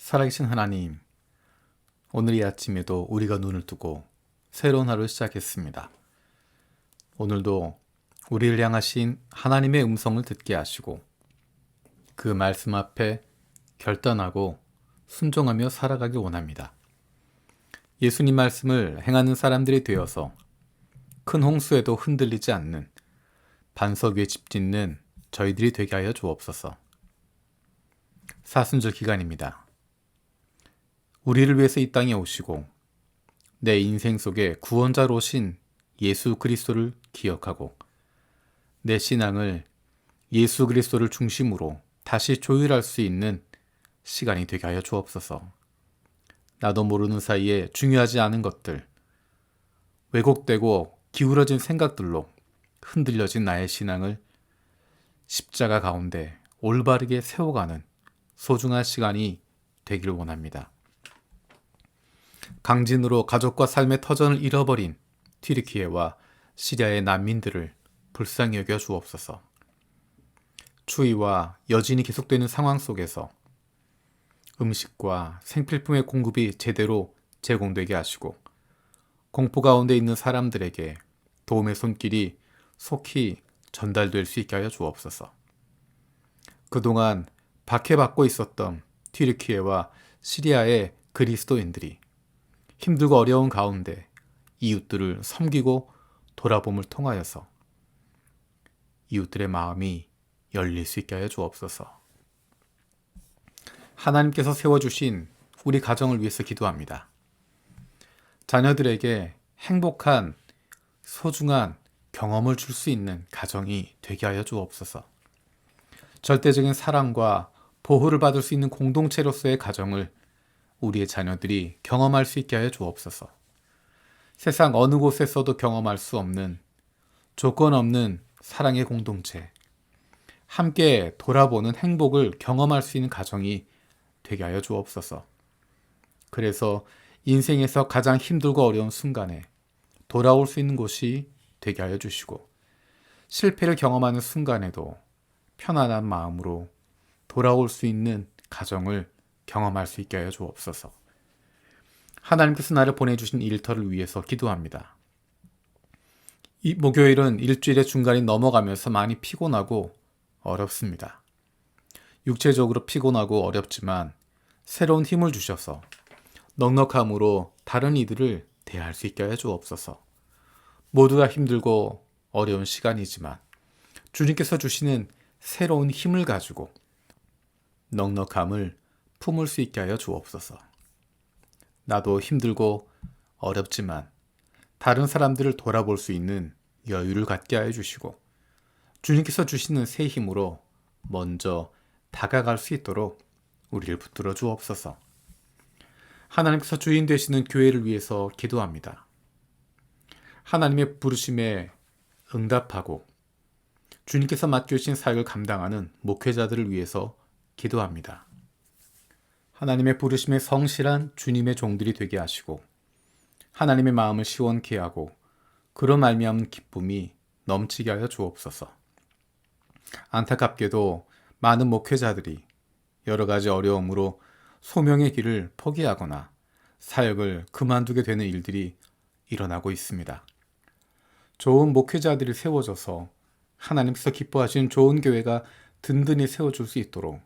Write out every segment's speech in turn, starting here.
살아계신 하나님, 오늘 이 아침에도 우리가 눈을 뜨고 새로운 하루를 시작했습니다. 오늘도 우리를 향하신 하나님의 음성을 듣게 하시고 그 말씀 앞에 결단하고 순종하며 살아가길 원합니다. 예수님 말씀을 행하는 사람들이 되어서 큰 홍수에도 흔들리지 않는 반석 위에 집 짓는 저희들이 되게 하여 주옵소서. 사순절 기간입니다. 우리를 위해서 이 땅에 오시고 내 인생 속에 구원자로 오신 예수 그리스도를 기억하고 내 신앙을 예수 그리스도를 중심으로 다시 조율할 수 있는 시간이 되게 하여 주옵소서. 나도 모르는 사이에 중요하지 않은 것들, 왜곡되고 기울어진 생각들로 흔들려진 나의 신앙을 십자가 가운데 올바르게 세워가는 소중한 시간이 되기를 원합니다. 강진으로 가족과 삶의 터전을 잃어버린 튀르키예와 시리아의 난민들을 불쌍히 여겨 주옵소서. 추위와 여진이 계속되는 상황 속에서 음식과 생필품의 공급이 제대로 제공되게 하시고 공포 가운데 있는 사람들에게 도움의 손길이 속히 전달될 수 있게 하여 주옵소서. 그동안 박해받고 있었던 튀르키예와 시리아의 그리스도인들이 힘들고 어려운 가운데 이웃들을 섬기고 돌아봄을 통하여서 이웃들의 마음이 열릴 수 있게 하여 주옵소서. 하나님께서 세워주신 우리 가정을 위해서 기도합니다. 자녀들에게 행복한 소중한 경험을 줄 수 있는 가정이 되게 하여 주옵소서. 절대적인 사랑과 보호를 받을 수 있는 공동체로서의 가정을 우리의 자녀들이 경험할 수 있게 하여 주옵소서. 세상 어느 곳에서도 경험할 수 없는 조건 없는 사랑의 공동체, 함께 돌아보는 행복을 경험할 수 있는 가정이 되게 하여 주옵소서. 그래서 인생에서 가장 힘들고 어려운 순간에 돌아올 수 있는 곳이 되게 하여 주시고 실패를 경험하는 순간에도 편안한 마음으로 돌아올 수 있는 가정을 경험할 수 있게 하여 주옵소서. 하나님께서 나를 보내주신 일터를 위해서 기도합니다. 이 목요일은 일주일의 중간이 넘어가면서 많이 피곤하고 어렵습니다. 육체적으로 피곤하고 어렵지만 새로운 힘을 주셔서 넉넉함으로 다른 이들을 대할 수 있게 하여 주옵소서. 모두가 힘들고 어려운 시간이지만 주님께서 주시는 새로운 힘을 가지고 넉넉함을 품을 수 있게 하여 주옵소서. 나도 힘들고 어렵지만 다른 사람들을 돌아볼 수 있는 여유를 갖게 하여 주시고 주님께서 주시는 새 힘으로 먼저 다가갈 수 있도록 우리를 붙들어 주옵소서. 하나님께서 주인 되시는 교회를 위해서 기도합니다. 하나님의 부르심에 응답하고 주님께서 맡겨주신 사역을 감당하는 목회자들을 위해서 기도합니다. 하나님의 부르심에 성실한 주님의 종들이 되게 하시고 하나님의 마음을 시원케 하고 그로 말미암은 기쁨이 넘치게 하여 주옵소서. 안타깝게도 많은 목회자들이 여러 가지 어려움으로 소명의 길을 포기하거나 사역을 그만두게 되는 일들이 일어나고 있습니다. 좋은 목회자들이 세워져서 하나님께서 기뻐하시는 좋은 교회가 든든히 세워줄 수 있도록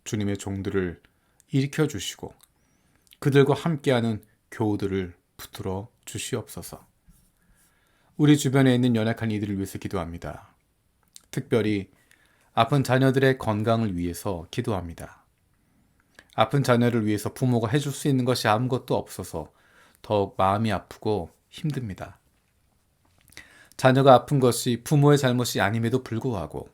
주님의 종들을 일으켜 주시고 그들과 함께하는 교우들을 붙들어 주시옵소서. 우리 주변에 있는 연약한 이들을 위해서 기도합니다. 특별히 아픈 자녀들의 건강을 위해서 기도합니다. 아픈 자녀를 위해서 부모가 해줄 수 있는 것이 아무것도 없어서 더욱 마음이 아프고 힘듭니다. 자녀가 아픈 것이 부모의 잘못이 아님에도 불구하고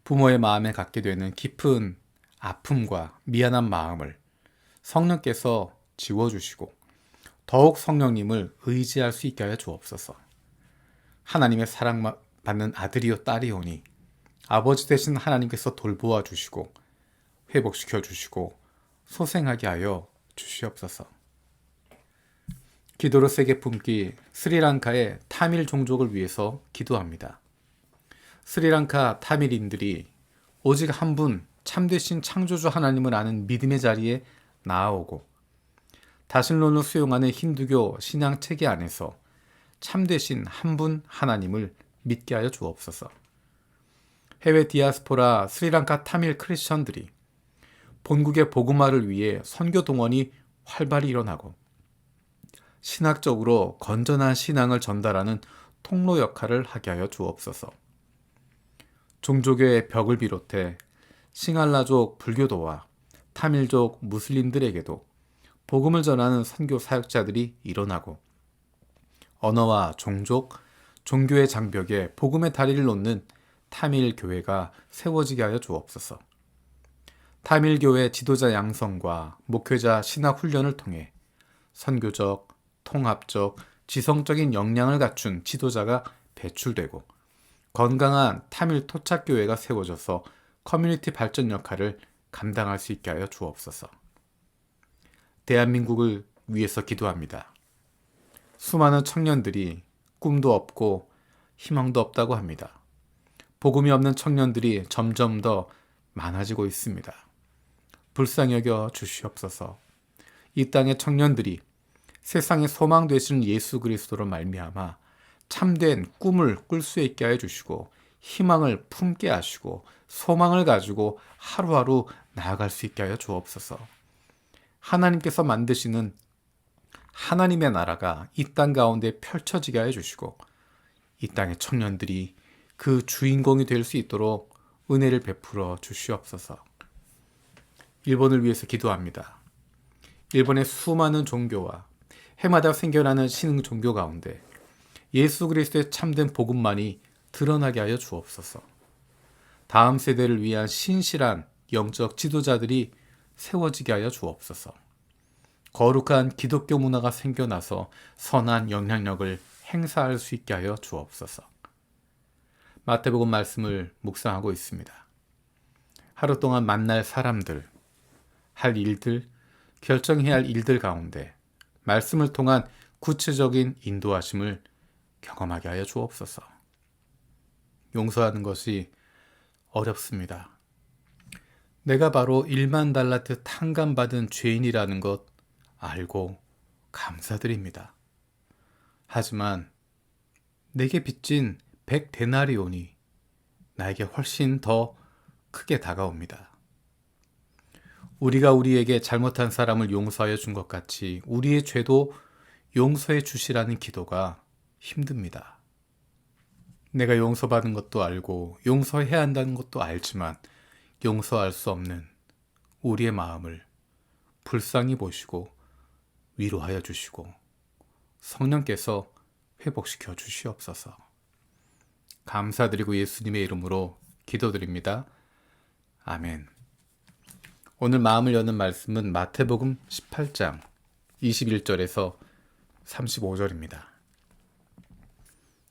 부모의 마음에 갖게 되는 깊은 아픔과 미안한 마음을 성령께서 지워주시고 더욱 성령님을 의지할 수 있게 하여 주옵소서. 하나님의 사랑받는 아들이요 딸이오니 아버지 되신 하나님께서 돌보아 주시고 회복시켜 주시고 소생하게 하여 주시옵소서. 기도로 세게 품기 스리랑카의 타밀 종족을 위해서 기도합니다. 스리랑카 타밀인들이 오직 한 분 참되신 창조주 하나님을 아는 믿음의 자리에 나아오고 다신론을 수용하는 힌두교 신앙 체계 안에서 참되신 한 분 하나님을 믿게 하여 주옵소서. 해외 디아스포라 스리랑카 타밀 크리스천들이 본국의 복음화를 위해 선교 동원이 활발히 일어나고 신학적으로 건전한 신앙을 전달하는 통로 역할을 하게 하여 주옵소서. 종교계의 벽을 비롯해 싱할라족 불교도와 타밀족 무슬림들에게도 복음을 전하는 선교 사역자들이 일어나고 언어와 종족, 종교의 장벽에 복음의 다리를 놓는 타밀 교회가 세워지게 하여 주옵소서. 타밀 교회 지도자 양성과 목회자 신학 훈련을 통해 선교적, 통합적, 지성적인 역량을 갖춘 지도자가 배출되고 건강한 타밀 토착교회가 세워져서 커뮤니티 발전 역할을 감당할 수 있게 하여 주옵소서. 대한민국을 위해서 기도합니다. 수많은 청년들이 꿈도 없고 희망도 없다고 합니다. 복음이 없는 청년들이 점점 더 많아지고 있습니다. 불쌍히 여겨 주시옵소서. 이 땅의 청년들이 세상의 소망 되시는 예수 그리스도로 말미암아 참된 꿈을 꿀 수 있게 하여 주시고 희망을 품게 하시고 소망을 가지고 하루하루 나아갈 수 있게 하여 주옵소서. 하나님께서 만드시는 하나님의 나라가 이 땅 가운데 펼쳐지게 하여 주시고 이 땅의 청년들이 그 주인공이 될 수 있도록 은혜를 베풀어 주시옵소서. 일본을 위해서 기도합니다. 일본의 수많은 종교와 해마다 생겨나는 신흥 종교 가운데 예수 그리스도의 참된 복음만이 드러나게 하여 주옵소서. 다음 세대를 위한 신실한 영적 지도자들이 세워지게 하여 주옵소서. 거룩한 기독교 문화가 생겨나서 선한 영향력을 행사할 수 있게 하여 주옵소서. 마태복음 말씀을 묵상하고 있습니다. 하루 동안 만날 사람들, 할 일들, 결정해야 할 일들 가운데 말씀을 통한 구체적인 인도하심을 경험하게 하여 주옵소서. 용서하는 것이 어렵습니다. 내가 바로 1만 달란트 탕감받은 죄인이라는 것 알고 감사드립니다. 하지만 내게 빚진 100데나리온이 나에게 훨씬 더 크게 다가옵니다. 우리가 우리에게 잘못한 사람을 용서하여 준 것 같이 우리의 죄도 용서해 주시라는 기도가 힘듭니다. 내가 용서받은 것도 알고 용서해야 한다는 것도 알지만 용서할 수 없는 우리의 마음을 불쌍히 보시고 위로하여 주시고 성령께서 회복시켜 주시옵소서. 감사드리고 예수님의 이름으로 기도드립니다. 아멘. 오늘 마음을 여는 말씀은 마태복음 18장 21절에서 35절입니다.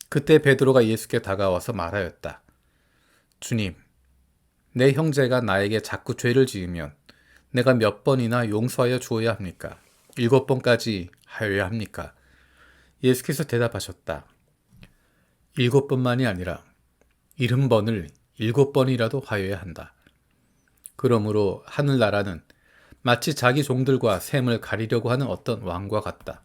그때 베드로가 예수께 다가와서 말하였다. 주님, 내 형제가 나에게 자꾸 죄를 지으면 내가 몇 번이나 용서하여 주어야 합니까? 7번까지 하여야 합니까? 예수께서 대답하셨다. 7번만이 아니라 70번을 7번이라도 하여야 한다. 그러므로 하늘나라는 마치 자기 종들과 셈을 가리려고 하는 어떤 왕과 같다.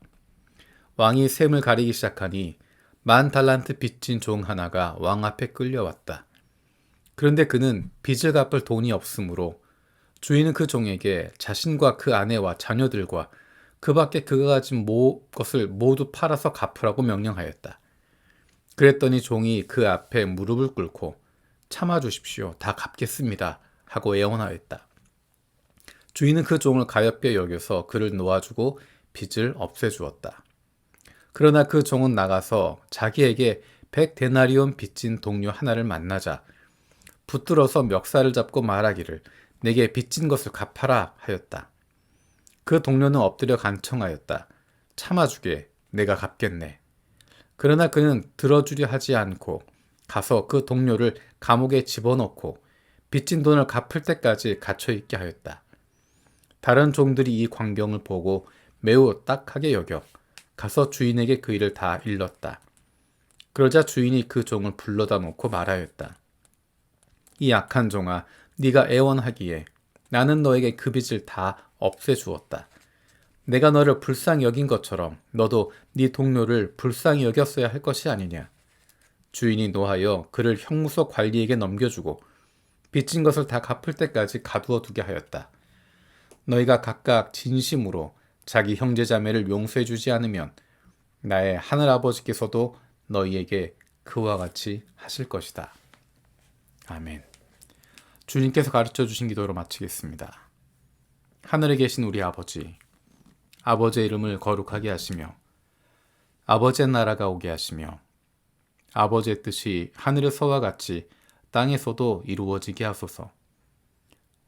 왕이 셈을 가리기 시작하니 10,000달란트 빚진 종 하나가 왕 앞에 끌려왔다. 그런데 그는 빚을 갚을 돈이 없으므로 주인은 그 종에게 자신과 그 아내와 자녀들과 그 밖에 그가 가진 것을 모두 팔아서 갚으라고 명령하였다. 그랬더니 종이 그 앞에 무릎을 꿇고 참아주십시오. 다 갚겠습니다. 하고 애원하였다. 주인은 그 종을 가엾게 여겨서 그를 놓아주고 빚을 없애주었다. 그러나 그 종은 나가서 자기에게 100데나리온 빚진 동료 하나를 만나자 붙들어서 멱살을 잡고 말하기를 내게 빚진 것을 갚아라 하였다. 그 동료는 엎드려 간청하였다. 참아주게, 내가 갚겠네. 그러나 그는 들어주려 하지 않고 가서 그 동료를 감옥에 집어넣고 빚진 돈을 갚을 때까지 갇혀있게 하였다. 다른 종들이 이 광경을 보고 매우 딱하게 여겨 가서 주인에게 그 일을 다 일렀다. 그러자 주인이 그 종을 불러다 놓고 말하였다. 이 악한 종아, 네가 애원하기에 나는 너에게 그 빚을 다 없애주었다. 내가 너를 불쌍히 여긴 것처럼 너도 네 동료를 불쌍히 여겼어야 할 것이 아니냐. 주인이 노하여 그를 형무소 관리에게 넘겨주고 빚진 것을 다 갚을 때까지 가두어 두게 하였다. 너희가 각각 진심으로 자기 형제자매를 용서해 주지 않으면 나의 하늘아버지께서도 너희에게 그와 같이 하실 것이다. 아멘. 주님께서 가르쳐 주신 기도로 마치겠습니다. 하늘에 계신 우리 아버지, 아버지의 이름을 거룩하게 하시며 아버지의 나라가 오게 하시며 아버지의 뜻이 하늘에서와 같이 땅에서도 이루어지게 하소서.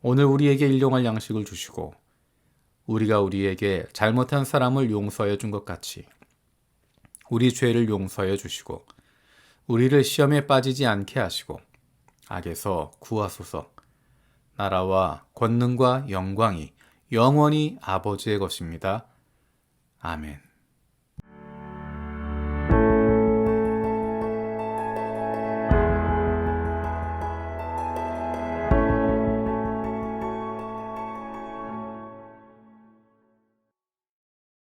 오늘 우리에게 일용할 양식을 주시고 우리가 우리에게 잘못한 사람을 용서해 준 것 같이 우리 죄를 용서해 주시고 우리를 시험에 빠지지 않게 하시고 악에서 구하소서. 나라와 권능과 영광이 영원히 아버지의 것입니다. 아멘.